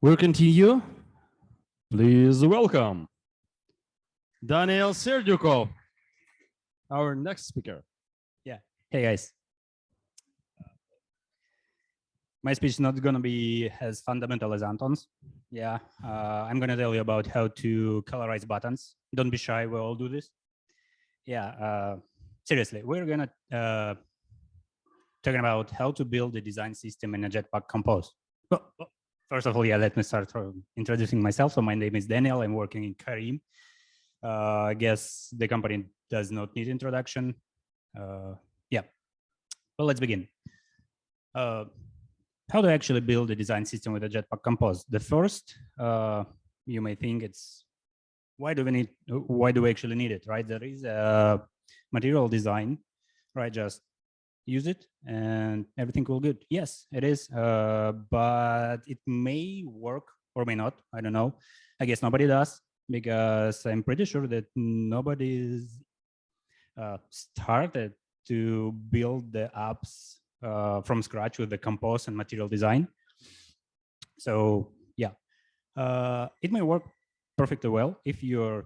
We'll continue. Please welcome Daniel Serdukov, our next speaker. Yeah. Hey, guys. My speech is not going to be as fundamental as Anton's. Yeah. I'm going to tell you about how to colorize buttons. Don't be shy. We all do this. Yeah. Seriously, we're going to talking about how to build a design system in a Jetpack Compose. Well, first of all, yeah, let me start introducing myself. So my name is Daniel. I'm working in Karim. I guess the company does not need introduction. Yeah. Well, let's begin. How to actually build a design system with a Jetpack Compose? The first, you may think it's why do we actually need it, right? There is a material design, right? Just use it and everything will good. Yes, it is, but it may work or may not. I don't know. I guess nobody does, because I'm pretty sure that nobody's started to build the apps from scratch with the Compose and material design. So yeah, it may work perfectly well if you're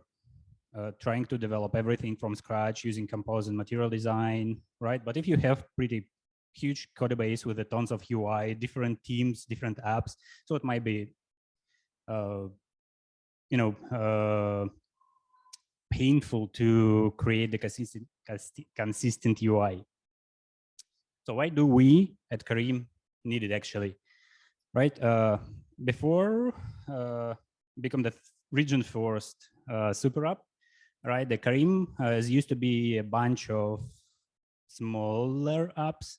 trying to develop everything from scratch using Compose and material design, right? But if you have pretty huge code base with a tons of UI, different teams, different apps, so it might be, painful to create the consistent UI. So why do we at Karim need it actually, right? Before become the region first super app, right? The Karim used to be a bunch of smaller apps.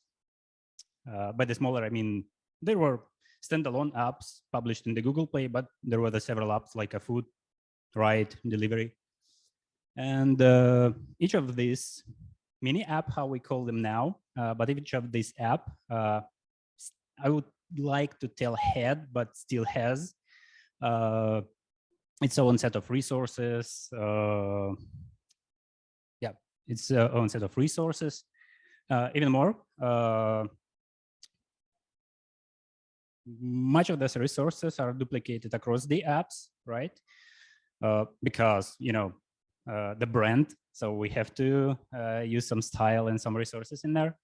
By the smaller, I mean, there were standalone apps published in the Google Play, but there were several apps like a food, ride, delivery. And each of these mini app, how we call them now, but each of these app, I would like to tell had, but still has its own set of resources. Yeah, its own set of resources. Even more, much of those resources are duplicated across the apps, right? Because the brand, so we have to use some style and some resources in there.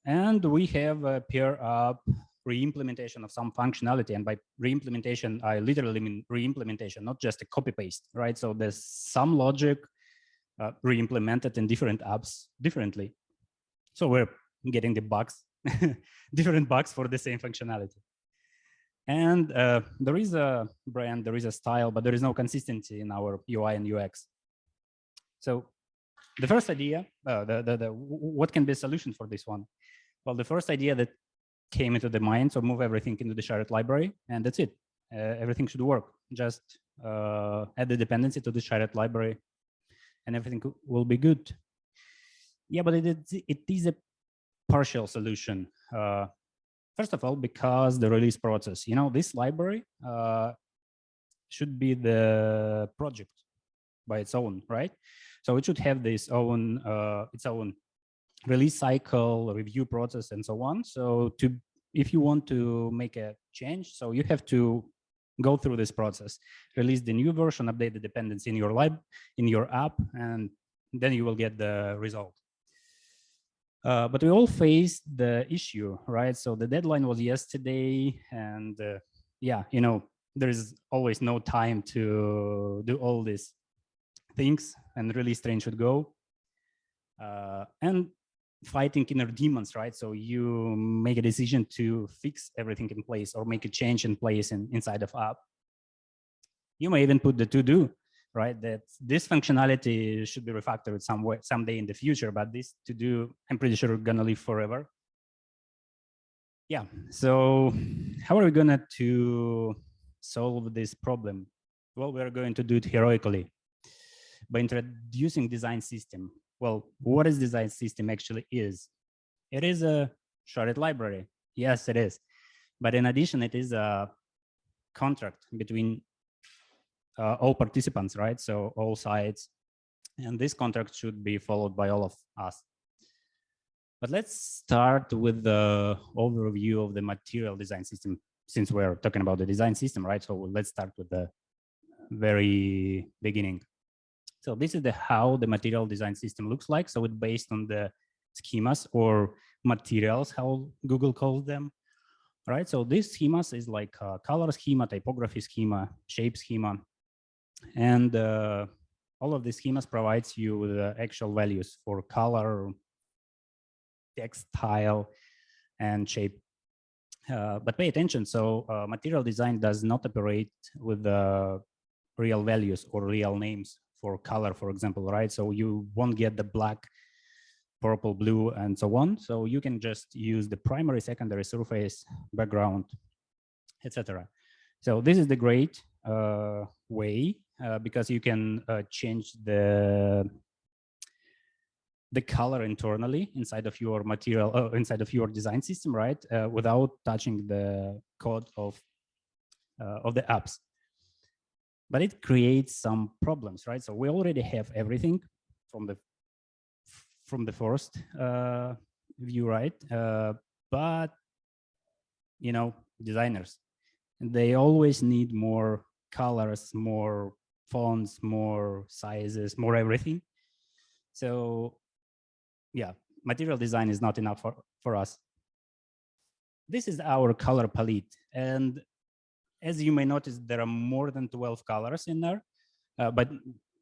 And we have a pair up re-implementation of some functionality. And by re-implementation, I literally mean re-implementation, not just a copy paste, right? So there's some logic re-implemented in different apps differently. So we're getting the bugs, different bugs for the same functionality. And there is a brand, there is a style, but there is no consistency in our UI and UX. So the first idea, what can be a solution for this one? Well, the first idea that came into the mind, so move everything into the shared library, and that's it. Everything should work. Just add the dependency to the shared library, and everything will be good. Yeah, but it is a partial solution. First of all, because the release process, this library should be the project by its own, right? So it should have its own release cycle, review process, and so on. So if you want to make a change, so you have to go through this process, release the new version, update the dependency in your app, and then you will get the result. But we all faced the issue, right? So the deadline was yesterday, and yeah, there is always no time to do all these things, and release train should go. And fighting inner demons, right? So you make a decision to fix everything in place or make a change in place inside of app. You may even put the to-do, right? That this functionality should be refactored someday in the future, but this to-do, I'm pretty sure, gonna live forever. Yeah, so how are we gonna to solve this problem? Well, we're going to do it heroically by introducing design system. Well, what is design system actually is? It is a shared library. Yes, it is. But in addition, it is a contract between all participants, right? So all sides. And this contract should be followed by all of us. But let's start with the overview of the material design system, since we're talking about the design system, right? So let's start with the very beginning. So this is how the material design system looks like. So it's based on the schemas or materials, how Google calls them, right? So these schemas is like a color schema, typography schema, shape schema, and all of these schemas provides you with the actual values for color, text style, and shape. But pay attention. So material design does not operate with the real values or real names for color, for example, right? So you won't get the black, purple, blue, and so on. So you can just use the primary, secondary, surface, background, etc. So this is the great way because you can change the color internally inside of your material, inside of your design system, right? Without touching the code of the apps. But it creates some problems, right? So we already have everything from the first view, right? But you know, designers, they always need more colors, more fonts, more sizes, more everything. So yeah, material design is not enough for us. This is our color palette. And as you may notice, there are more than 12 colors in there, but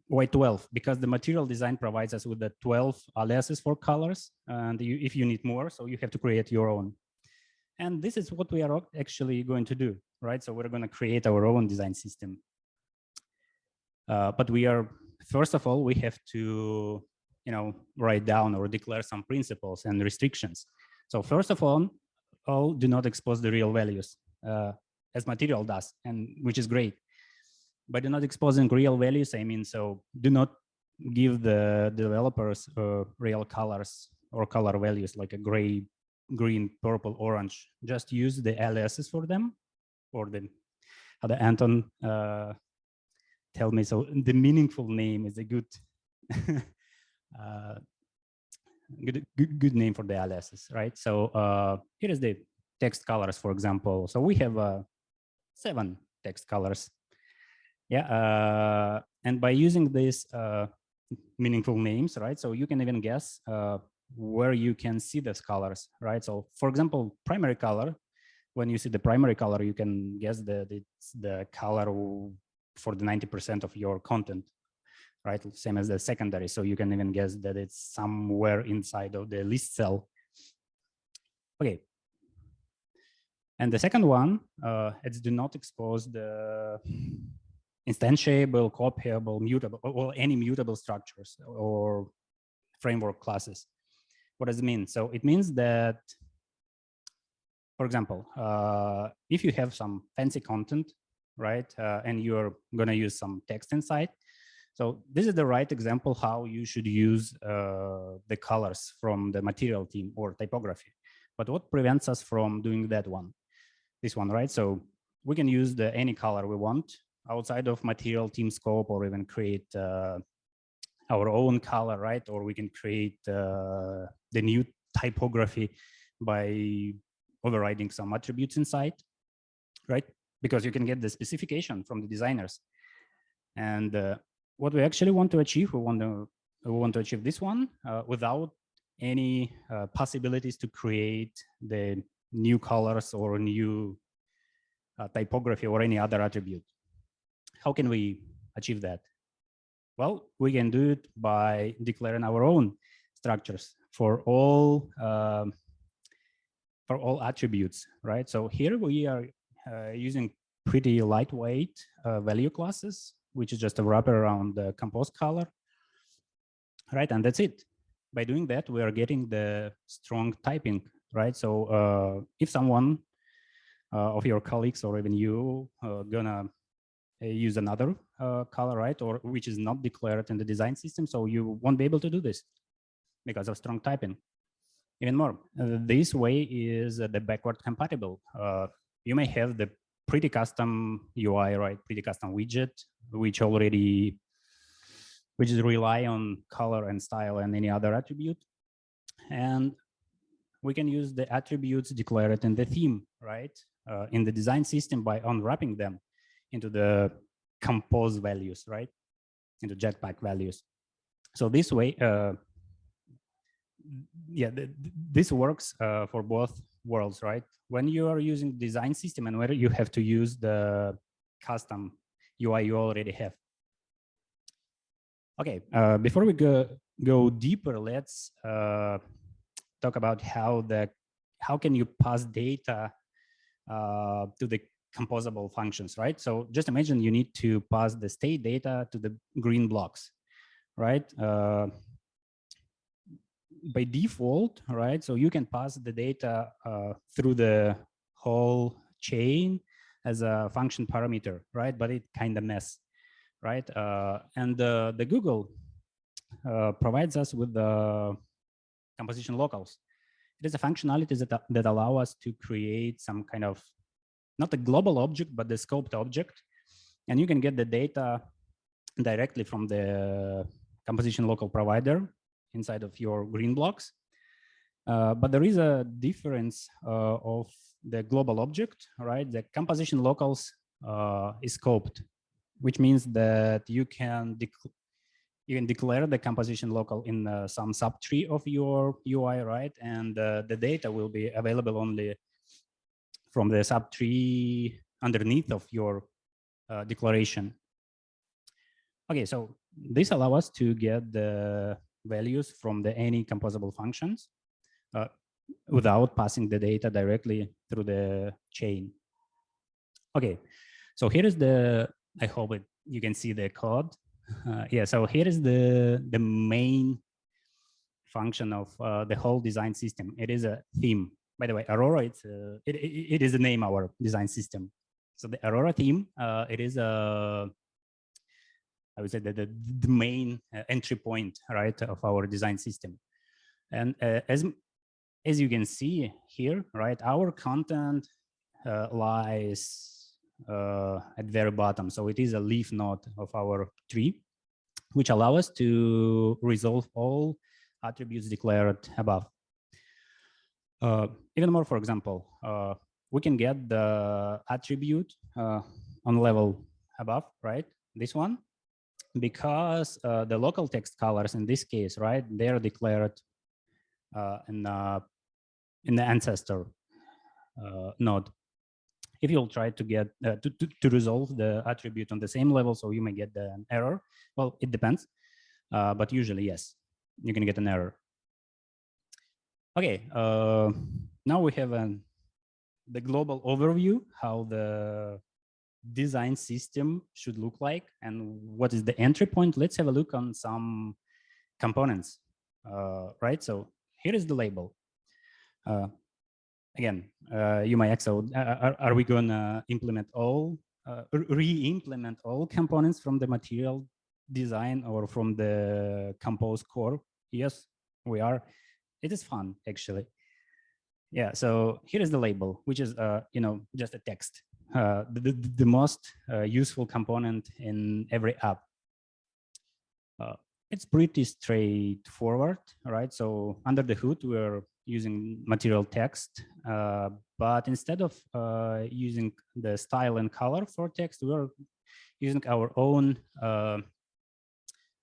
why 12? Because the material design provides us with the 12 aliases for colors. And if you need more, so you have to create your own. And this is what we are actually going to do, right? So we're going to create our own design system. But we are, first of all, we have to, write down or declare some principles and restrictions. So first of all, do not expose the real values as material does, and which is great. By do not exposing real values, I mean, so do not give the developers real colors or color values like a gray, green, purple, orange. Just use the aliases for them, or the Anton tell me. So the meaningful name is a good good name for the aliases, right? So here is the text colors, for example. So we have 7 text colors. Yeah, and by using these meaningful names, right? So you can even guess where you can see these colors, right? So for example, primary color, when you see the primary color, you can guess it's the color for the 90% of your content, right? Same as the secondary. So you can even guess that it's somewhere inside of the list cell. Okay. And the second one, it's do not expose the instantiable, copyable, mutable, or any mutable structures or framework classes. What does it mean? So it means that, for example, if you have some fancy content, right, and you're going to use some text inside, so this is the right example how you should use the colors from the material team or typography. But what prevents us from doing that one? This one, right? So we can use any color we want outside of material team scope, or even create our own color, right? Or we can create the new typography by overriding some attributes inside, right? Because you can get the specification from the designers. And what we actually want to achieve, we want to achieve this one without any possibilities to create the new colors or new typography or any other attribute. How can we achieve that? Well, we can do it by declaring our own structures for all attributes, right? So here we are using pretty lightweight value classes, which is just a wrapper around the compose color, right? And that's it. By doing that, we are getting the strong typing, right? So if someone of your colleagues or even you gonna use another color, right, or which is not declared in the design system, so you won't be able to do this because of strong typing. Even more, this way is the backward compatible. You may have the pretty custom UI, right, pretty custom widget, which rely on color and style and any other attribute. And we can use the attributes declared in the theme, right? In the design system by unwrapping them into the compose values, right? Into Jetpack values. So this way, this works for both worlds, right? When you are using design system and where you have to use the custom UI you already have. Okay, before we go deeper, let's talk about how can you pass data to the composable functions, right? So just imagine you need to pass the state data to the green blocks, right? By default, right? So you can pass the data through the whole chain as a function parameter, right? But it kind of mess, right? And the Google provides us with the composition locals. It is a functionality that allow us to create some kind of, not a global object, but the scoped object. And you can get the data directly from the composition local provider inside of your green blocks. But there is a difference of the global object, right? The composition locals is scoped, which means that you can declare the composition local in some subtree of your UI, right? And the data will be available only from the subtree underneath of your declaration. Okay, so this allows us to get the values from the any composable functions without passing the data directly through the chain. Okay, so here is I hope you can see the code. Yeah, so here is the main function of the whole design system. It is a theme. By the way, Aurora, it is a name our design system. So the Aurora theme, it is I would say that the main entry point, right, of our design system. And as you can see here, right, our content lies at very bottom. So it is a leaf node of our tree, which allow us to resolve all attributes declared above. Even more, for example, we can get the attribute on level above, right? This one, because the local text colors in this case, right, they're declared in the ancestor node. If you'll try to get to resolve the attribute on the same level, so you may get an error. Well, it depends, but usually yes, you can get an error. Okay, now we have the global overview, how the design system should look like and what is the entry point. Let's have a look on some components, right? So here is the label. Again, you might ask, so are we gonna implement all, re-implement all components from the material design or from the compose core? Yes, we are. It is fun, actually. Yeah, so here is the label, which is, just a text. The most useful component in every app. It's pretty straightforward, right? So under the hood, we're using material text, but instead of using the style and color for text, we're using our own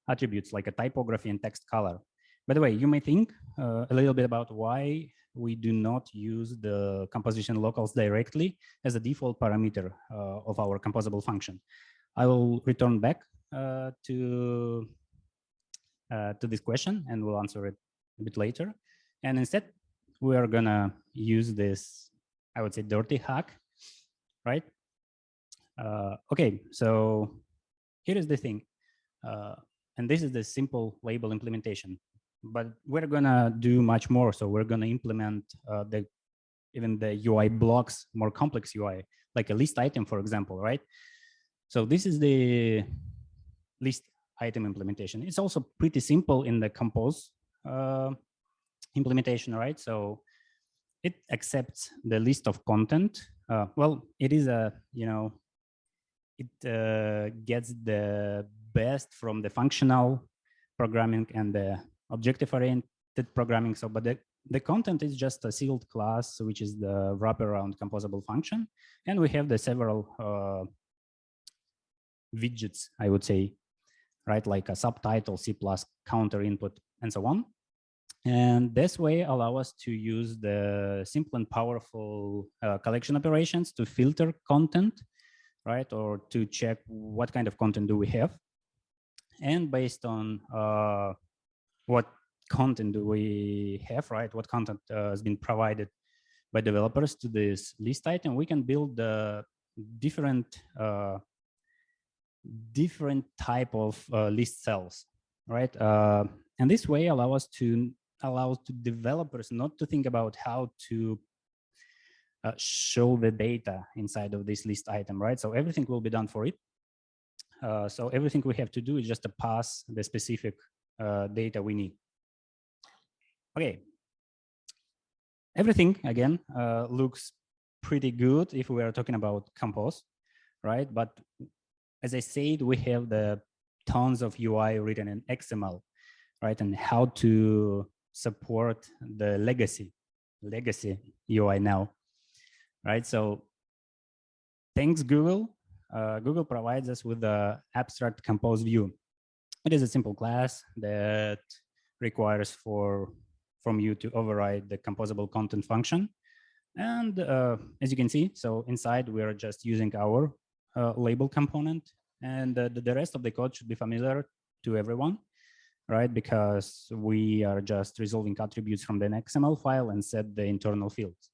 attributes like a typography and text color. By the way, you may think a little bit about why we do not use the composition locals directly as a default parameter of our composable function. I will return back to this question and we'll answer it a bit later. And instead, we are gonna use this, I would say, dirty hack, right? Okay, so here is the thing. And this is the simple label implementation. But we're gonna do much more. So we're gonna implement even the UI blocks, more complex UI, like a list item, for example, right? So this is the list item implementation. It's also pretty simple in the compose implementation, right? So it accepts the list of content. Well, it is a, it gets the best from the functional programming and the objective-oriented programming. So, but the content is just a sealed class, which is the wraparound composable function. And we have the several widgets, I would say, right? Like a subtitle, C++, counter input, and so on. And this way allow us to use the simple and powerful collection operations to filter content, right? Or to check what kind of content do we have. And based on what content do we have, right? What content has been provided by developers to this list item, we can build different type of list cells, right? And this way allows developers not to think about how to show the data inside of this list item, right? So everything will be done for it. So everything we have to do is just to pass the specific data we need. Okay. Everything, again, looks pretty good if we are talking about Compose, right? But as I said, we have the tons of UI written in XML, right? And how to support the legacy UI now, right? So thanks Google. Google provides us with the abstract Compose view. It is a simple class that requires from you to override the composable content function. And as you can see, so inside we are just using our label component, and the rest of the code should be familiar to everyone, right? Because we are just resolving attributes from the XML file and set the internal fields.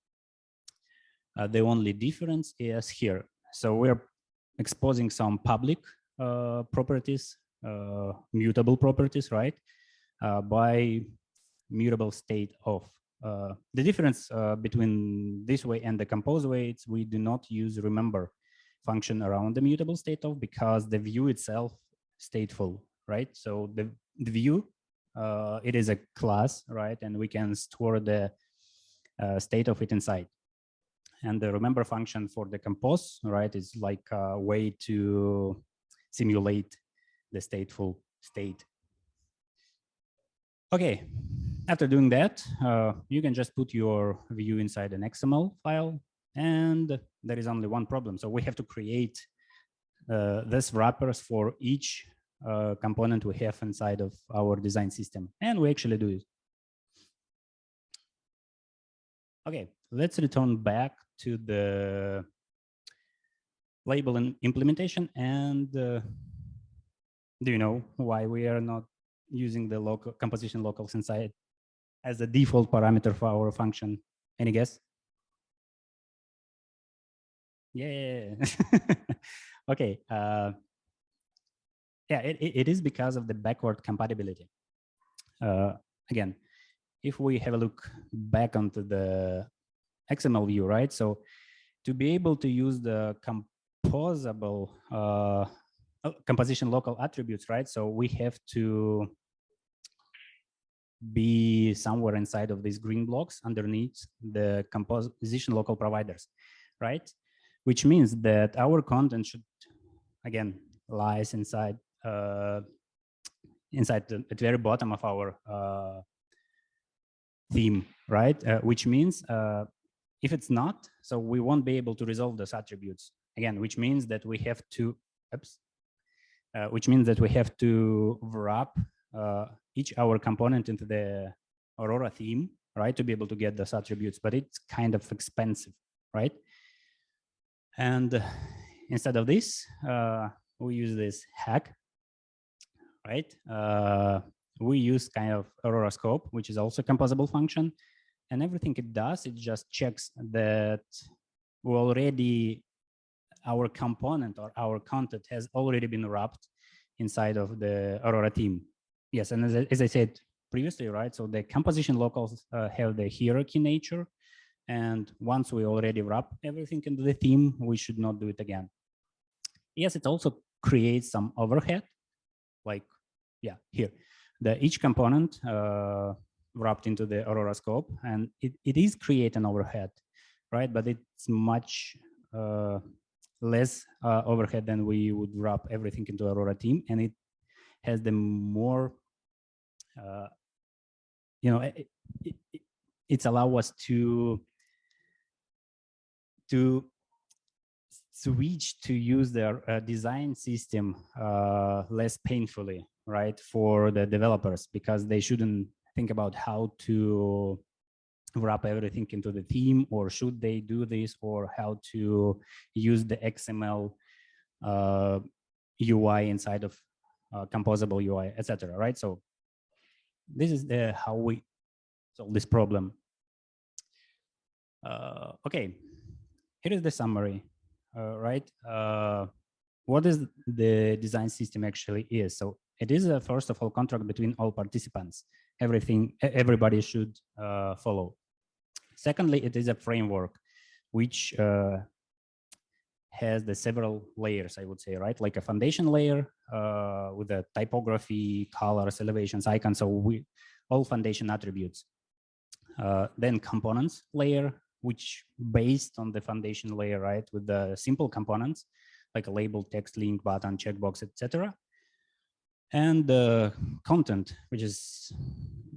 The only difference is here. So we're exposing some public properties, mutable properties, right? By mutable state of. The difference between this way and the Compose way, it's we do not use remember function around the mutable state of, because the view itself stateful, right? So the view, it is a class, right? And we can store the state of it inside. And the remember function for the Compose, right, is like a way to simulate the stateful state. Okay, after doing that, you can just put your view inside an XML file, and there is only one problem. So we have to create this wrappers for each component we have inside of our design system, and we actually do it. Okay, let's return back to the label and implementation. And do you know why we are not using the local composition locals inside as a default parameter for our function? Any guess? Yeah. Okay. Yeah, it is because of the backward compatibility. Again, if we have a look back onto the XML view, right? So to be able to use the composable composition local attributes, right? So we have to be somewhere inside of these green blocks underneath the composition local providers, right? Which means that our content should, again, lies inside at the very bottom of our theme, right? Which means if it's not, so we won't be able to resolve those attributes again, which means that we have to, wrap each our component into the Aurora theme, right? To be able to get those attributes, but it's kind of expensive, right? And instead of this, we use this hack, right? We use kind of Aurora Scope, which is also a composable function. And everything it does, it just checks that our component or our content has already been wrapped inside of the Aurora theme. Yes, and as I said previously, right? So the composition locals have the hierarchy nature. And once we already wrap everything into the theme, we should not do it again. Yes, it also creates some overhead, like, yeah, here. Each component wrapped into the Aurora Scope, and it is create an overhead, right? But it's much less overhead than we would wrap everything into Aurora theme, and it has the more, it's allow us to switch to use their design system less painfully, right, for the developers, because they shouldn't think about how to wrap everything into the theme, or should they do this, or how to use the XML UI inside of composable UI, etc. Right? So this is how we solve this problem. Okay, here is the summary. Right? What is the design system actually is? So it is a, first of all, contract between all participants. Everybody should follow. Secondly, it is a framework which has the several layers, I would say, right? Like a foundation layer with the typography, colors, elevations, icons, so all foundation attributes. Then components layer, which based on the foundation layer, right, with the simple components like a label, text, link, button, checkbox, etc. And the content, which is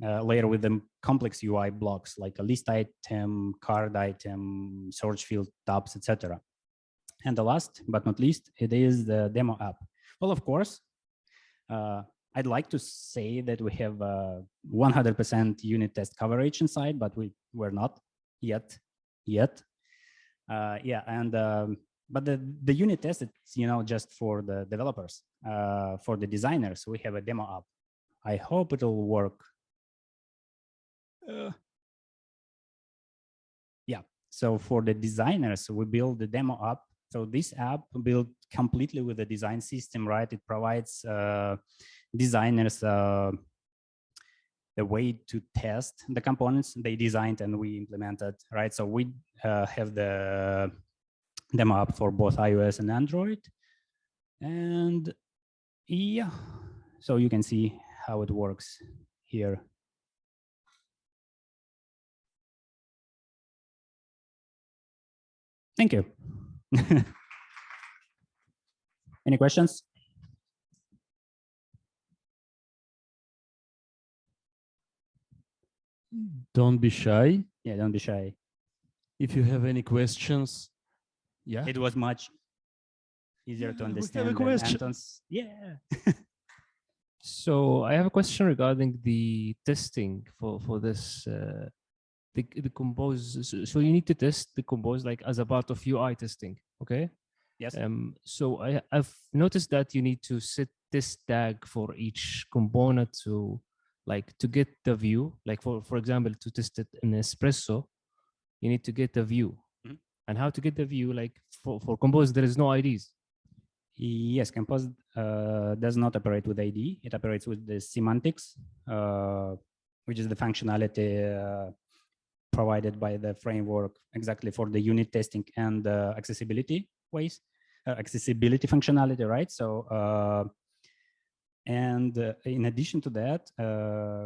a layer with the complex UI blocks like a list item, card item, search field, tabs, etc. And the last but not least, it is the demo app. Well, of course, I'd like to say that we have 100% unit test coverage inside, but we're not yet. Yeah, and but the unit test, it's just for the developers. For the designers, we have a demo app. I hope it'll work. Yeah. So for the designers, we build the demo app. So this app built completely with the design system, right? It provides designers the way to test the components they designed and we implemented, right? So we have the demo app for both iOS and Android. And yeah, so you can see how it works here. Thank you. Any questions? Don't be shy. Yeah, don't be shy. If you have any questions, yeah. It was much easier to understand. We have a question. Anton's. Yeah. So I have a question regarding the testing for this the compose. So you need to test the compose like as a part of UI testing, okay? Yes. So I've noticed that you need to set this tag for each component to get the view. Like for example, to test it in Espresso, you need to get the view. Mm-hmm. And how to get the view? Like for compose, there is no IDs. Yes, Compose does not operate with ID. It operates with the semantics, which is the functionality provided by the framework exactly for the unit testing and accessibility ways, accessibility functionality, right? So, and in addition to that,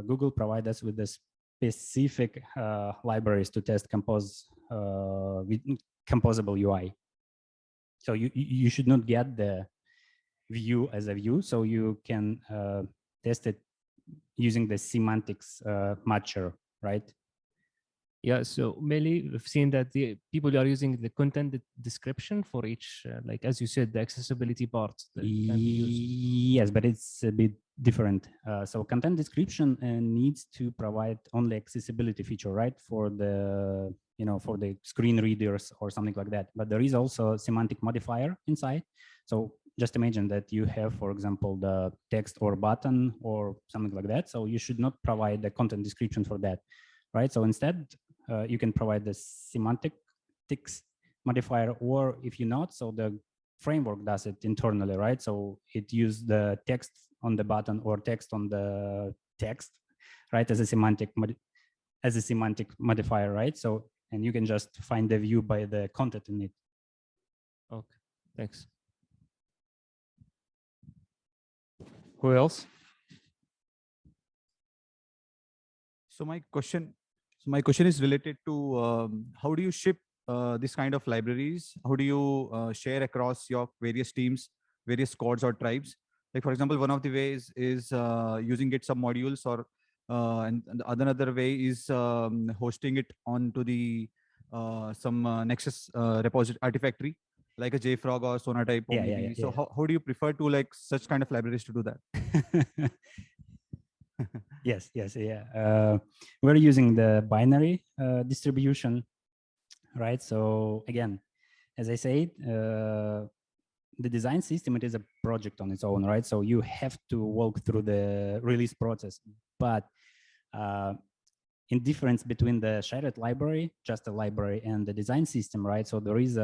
Google provides us with the specific libraries to test Compose with composable UI. So you should not get the view as a view, so you can test it using the semantics matcher, right? Yeah, so mainly we've seen that the people are using the content description for each, like as you said, the accessibility part. Yes, but it's a bit different. So content description needs to provide only accessibility feature, right? For the for the screen readers or something like that. But there is also a semantic modifier inside. So just imagine that you have, for example, the text or button or something like that. So you should not provide the content description for that, right? So instead, you can provide the semantics modifier, or if you not, so the framework does it internally, right? So it uses the text on the button or text on the text, right, as a semantic modifier, right? So, and you can just find the view by the content in it. Okay, thanks. Who else? So my question is related to how do you ship this kind of libraries? How do you share across your various teams, various squads or tribes? Like for example, one of the ways is using GitHub modules or and another way is hosting it onto the some Nexus repository artifactory like a JFrog or Sonatype or maybe. So how do you prefer to like such kind of libraries to do that? Yes, we're using the binary distribution, right? So again, as I said, the design system, it is a project on its own, right? So you have to walk through the release process, but in difference between the shared library, just a library, and the design system, right? So there is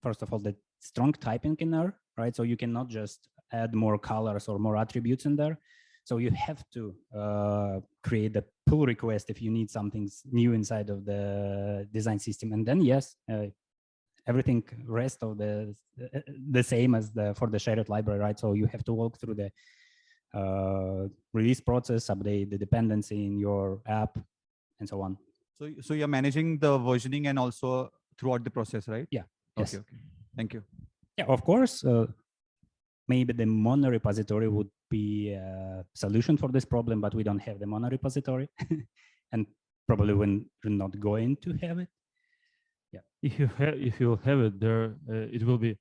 first of all, the strong typing in there, right? So you cannot just add more colors or more attributes in there. So you have to create a pull request if you need something new inside of the design system. And then yes, everything rest of the same as for the shared library, right? So you have to walk through the release process, update the dependency in your app, and so on. So you're managing the versioning and also throughout the process, right? Yeah. Yes. Okay. Thank you. Yeah, of course. Maybe the mono repository would be a solution for this problem, but we don't have the mono repository, and probably we're not going to have it. Yeah. If you have it there, it will be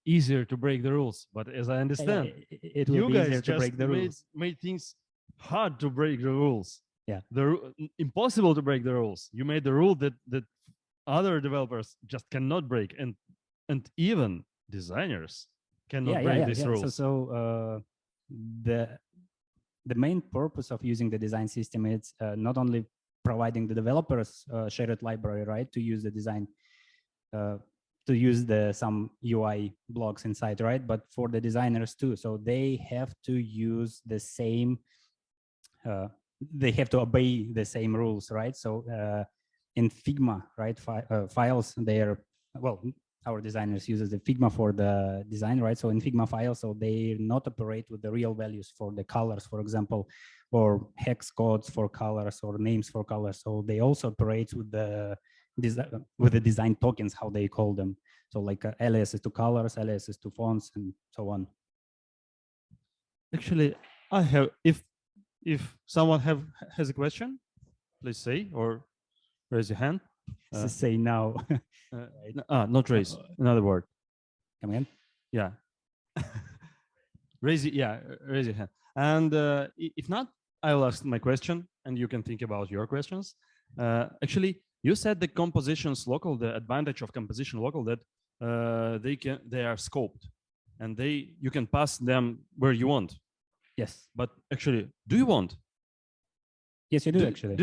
easier to break the rules. But as I understand, it will be easier to break the rules. Made things hard to break the rules. Yeah. Impossible to break the rules. You made the rule that other developers just cannot break, and even designers cannot break these rules. So the main purpose of using the design system is not only providing the developers shared library, right, to use the design, to use some UI blocks inside, right, but for the designers too. So they have to use the same, they have to obey the same rules, right? So in Figma, right, files, our designers uses the Figma for the design, right? So in Figma files, so they not operate with the real values for the colors, for example, or hex codes for colors or names for colors. So they also operate with the design tokens, how they call them. So like aliases to colors, aliases to fonts, and so on. Actually, I have, if someone has a question, please say or raise your hand. Say now. Not raise. Another word. Come again? Yeah. raise your hand. And if not, I will ask my question, and you can think about your questions. Actually, you said the compositions local. The advantage of composition local that they are scoped, and you can pass them where you want. Yes. But actually, do you want? Yes, you do actually.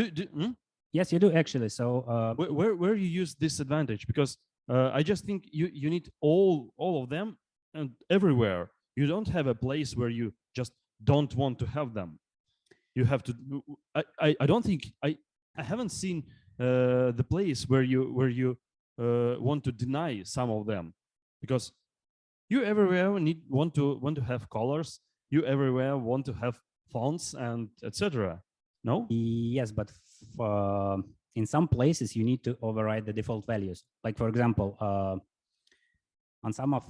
Yes, you do actually. So where you use this advantage? Because I just think you need all of them and everywhere. You don't have a place where you just don't want to have them. You have to. I don't think I haven't seen the place where you want to deny some of them, because you everywhere want to have colors. You everywhere want to have fonts and etc. No? Yes, but in some places you need to override the default values. Like for example, on some of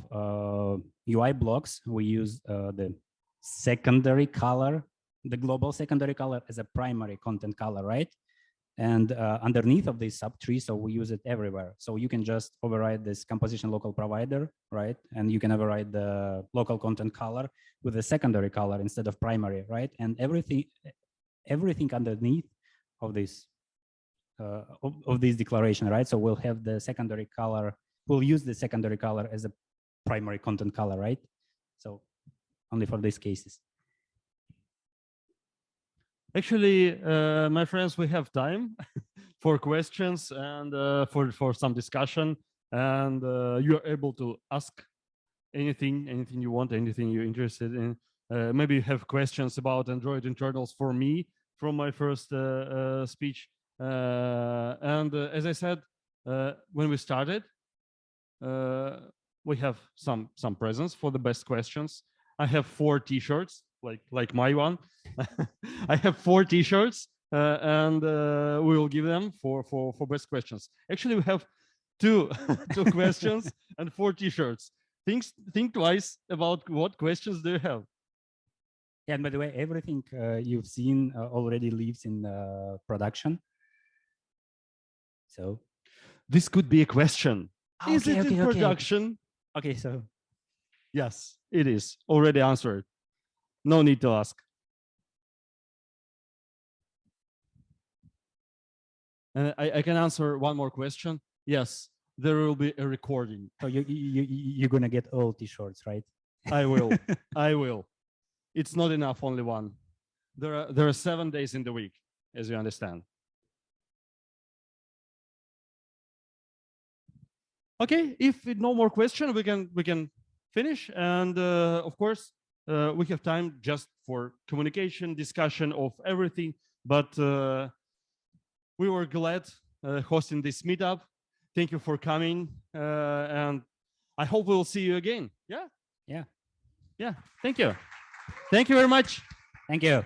UI blocks, we use the secondary color, the global secondary color as a primary content color, right? And underneath of this subtree, so we use it everywhere. So you can just override this composition local provider, right? And you can override the local content color with a secondary color instead of primary, right? And everything underneath of this declaration, right? So we'll have the secondary color. We'll use the secondary color as a primary content color, right? So only for these cases. Actually, my friends, we have time for questions and for some discussion, and you are able to ask anything you want, anything you're interested in. Maybe you have questions about Android internals for me from my first speech. And as I said, when we started, we have some presents for the best questions. I have 4 T-shirts, like my one. I have 4 T-shirts, and we will give them for best questions. Actually, we have 2 questions and 4 T-shirts. Think twice about what questions do you have. Yeah, and by the way, everything you've seen already lives in production. So this could be a question. Is okay, it in production? Okay, so Yes, it is already answered. No need to ask. And I can answer one more question. Yes, there will be a recording. so you're gonna get all T-shirts, right? I will. I will. It's not enough, only one. There are 7 days in the week, as you understand. Okay, if no more question, we can finish. And of course, we have time just for communication, discussion of everything. But we were glad hosting this meetup. Thank you for coming, and I hope we'll see you again. Yeah. Yeah. Yeah. Thank you. Thank you very much. Thank you.